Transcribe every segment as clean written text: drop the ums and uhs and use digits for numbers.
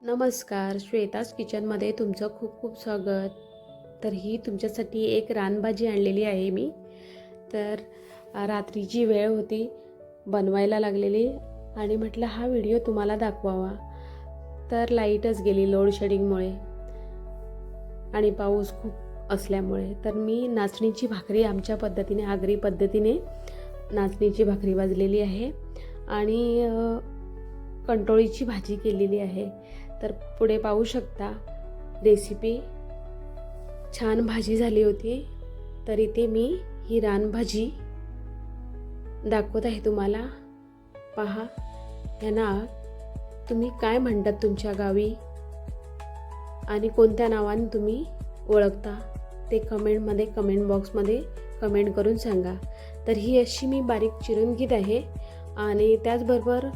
नमस्कार, श्वेताज किचनमध्ये तुमचं खूप खूप स्वागत. तर ही तुमच्यासाठी एक रानभाजी आणलेली आहे मी. तर रात्रीची वेळ होती, बनवायला लागलेली आणि म्हटलं हा व्हिडिओ तुम्हाला दाखवावा. तर लाईटच गेली लोड शेडिंगमुळे आणि पाऊस खूप असल्यामुळे. तर मी नाचणीची भाकरी आमच्या पद्धतीने, आगरी पद्धतीने नाचणीची भाकरी भाजलेली आहे आणि कंटोळीची भाजी केलेली आहे. तर पुढे पाहू शकता रेसिपी. छान भाजी झाली होती. तर इथे मी ही रानभाजी दाखवत आहे तुम्हाला. पहा, यांना तुम्ही काय म्हणतात तुमच्या गावी आणि कोणत्या नावाने तुम्ही ओळखता ते कमेंट बॉक्समध्ये कमेंट करून सांगा. तर ही अशी मी बारीक चिरून घेत आहे आणि त्याचबरोबर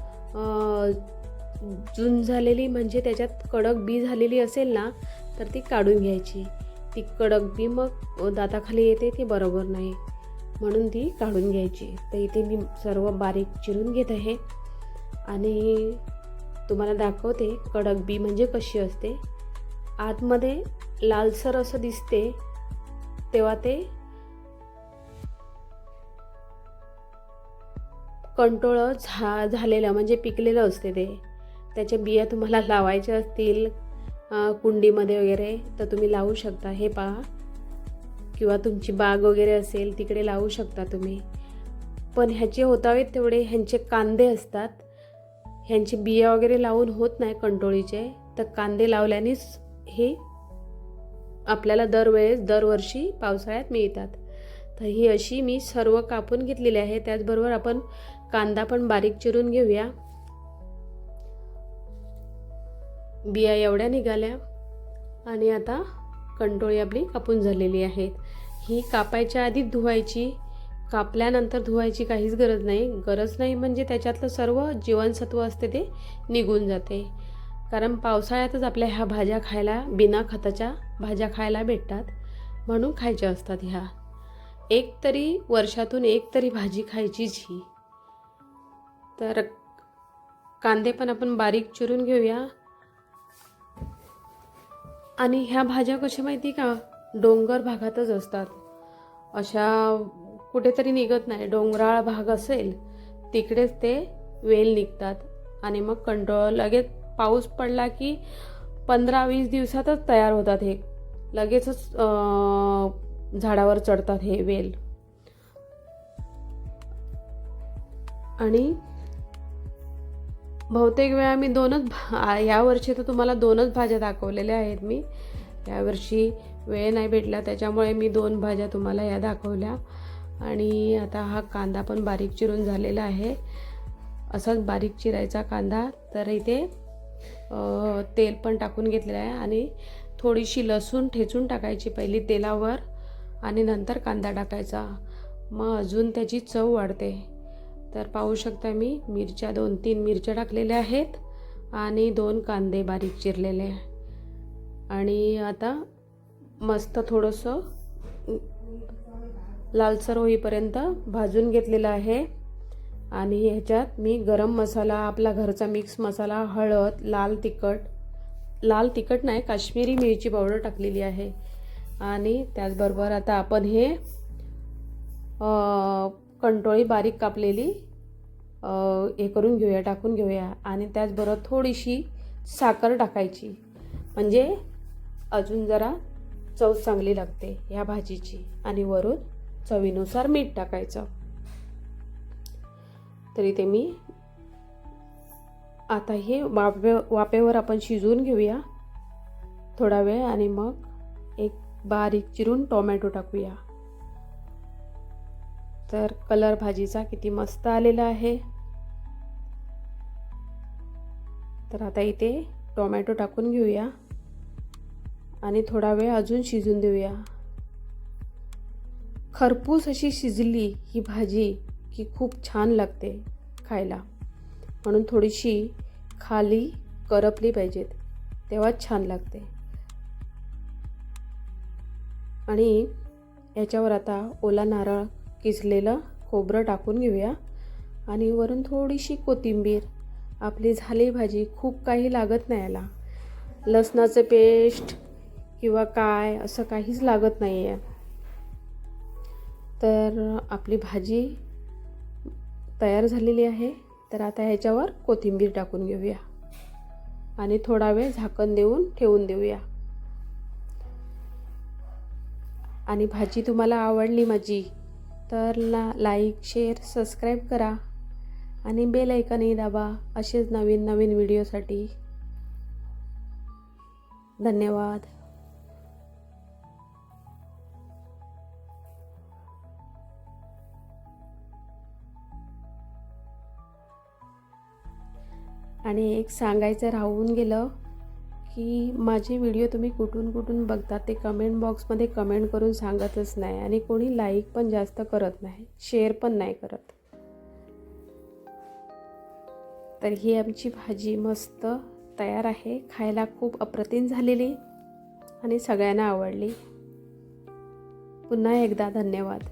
जून झालेली म्हणजे त्याच्यात कडक बी झालेली असेल ना तर ती काढून घ्यायची. ती कडक बी मग दाताखाली येते, ती बरोबर नाही, म्हणून ती काढून घ्यायची. तर इथे मी सर्व बारीक चिरून घेत आहे आणि तुम्हाला दाखवते कडक बी म्हणजे कशी असते. आतमध्ये लालसर असं दिसते तेव्हा ते कंटोळं झालेलं म्हणजे पिकलेलं असते. त्याच्या बिया तुम्हाला लावायच्या असतील कुंडीमध्ये वगैरे तर तुम्ही लावू शकता. हे पहा, किंवा तुमची बाग वगैरे असेल तिकडे लावू शकता तुम्ही. पण ह्याचे होतावेत तेवढे ह्यांचे कांदे असतात. ह्यांची बिया वगैरे लावून होत नाही कंटोळीचे. तर कांदे लावल्यानेच हे आपल्याला दरवर्षी पावसाळ्यात मिळतात. तर ही अशी मी सर्व कापून घेतलेली आहे. त्याचबरोबर आपण कांदा पण बारीक चिरून घेऊया. बिया एवढ्या निघाल्या आणि आता कंटोळी आपली कापून झालेली आहेत. ही कापायच्या आधी धुवायची, कापल्यानंतर धुवायची काहीच गरज नाही म्हणजे त्याच्यातलं सर्व जीवनसत्व असते ते निघून जाते. कारण पावसाळ्यातच आपल्या ह्या भाज्या खायला, बिना खताच्या भाज्या खायला भेटतात, म्हणून खायच्या असतात ह्या. वर्षातून एक तरी भाजी खायचीच ही. तर कांदे पण आपण बारीक चिरून घेऊया. आणि ह्या भाज्या कशा माहिती का, डोंगर भागातच असतात, अशा कुठेतरी निघत नाही. डोंगराळ भाग असेल तिकडेच ते वेल निघतात आणि मग कंटोळ लगेच पाऊस पडला की 15-20 दिवसातच तयार होतात. हे लगेचच झाडावर चढतात हे वेल. आणि बहुतेक वेळा मी यावर्षी तर तुम्हाला 2च भाज्या दाखवलेल्या आहेत मी. यावर्षी वेळ नाही भेटला त्याच्यामुळे मी 2 भाज्या तुम्हाला या दाखवल्या. आणि आता हा कांदा पण बारीक चिरून झालेला आहे. असाच बारीक चिरायचा कांदा. तर इथे तेल पण टाकून घेतलेलं आहे आणि थोडीशी लसूण ठेचून टाकायची पहिली तेलावर आणि नंतर कांदा टाकायचा, मग अजून त्याची चव वाढते. तर पाहू शकता मी 2-3 मिरच्या टाकलेल्या आहेत आणि 2 कांदे बारीक चिरलेले. आणि आता मस्त थोडंसं लालसर होईपर्यंत भाजून घेतलेलं आहे. आणि ह्याच्यात मी गरम मसाला, आपला घरचा मिक्स मसाला, हळद, लाल तिखट नाही, काश्मीरी मिरची पावडर टाकलेली आहे. आणि त्याचबरोबर आता आपण हे कंटोळी बारीक कापलेली हे करून घेऊया, टाकून घेऊया. आणि त्याचबरोबर थोडीशी साखर टाकायची म्हणजे अजून जरा चव चांगली लागते ह्या भाजीची. आणि वरून चवीनुसार मीठ टाकायचं. तर इथे मी आता हे वाफेवर आपण शिजवून घेऊया थोडा वेळ आणि मग एक बारीक चिरून टोमॅटो टाकूया. तर कलर भाजीचा किती मस्त आलेला आहे. तर आता इथे टोमॅटो टाकून घेऊया आणि थोडा वेळ अजून शिजून देऊया. खरपूस अशी शिजली ही भाजी की खूप छान लागते खायला, म्हणून थोडीशी खाली करपली पाहिजेत तेव्हाच छान लागते. आणि याच्यावर आता ओला नारळ, किसलेलं खोबरं टाकून घेऊया आणि वरून थोडीशी कोथिंबीर. आपली झाली भाजी. खूप काही लागत नाही याला. लसणाचं पेस्ट किंवा काय असं काहीच लागत नाही आहे. तर आपली भाजी तयार झालेली आहे. तर आता ह्याच्यावर कोथिंबीर टाकून घेऊया आणि थोडा वेळ झाकण देऊन ठेवून देऊया. आणि भाजी तुम्हाला आवडली माझी तर लाईक, शेअर, सबस्क्राईब करा आणि बेल आयकॉनही दाबा असेच नवीन नवीन व्हिडिओसाठी. धन्यवाद. आणि एक सांगायचं राहून गेलं की माझे व्हिडिओ तुम्ही कुठून कुठून बघता ते कमेंट बॉक्समध्ये कमेंट करून सांगतच नाही आणि कोणी लाईक पण जास्त करत नाही, शेअर पण नाही करत. तर ही आमची भाजी मस्त तयार आहे. खायला खूप अप्रतिम झालेली आणि सगळ्यांना आवडली. पुन्हा एकदा धन्यवाद.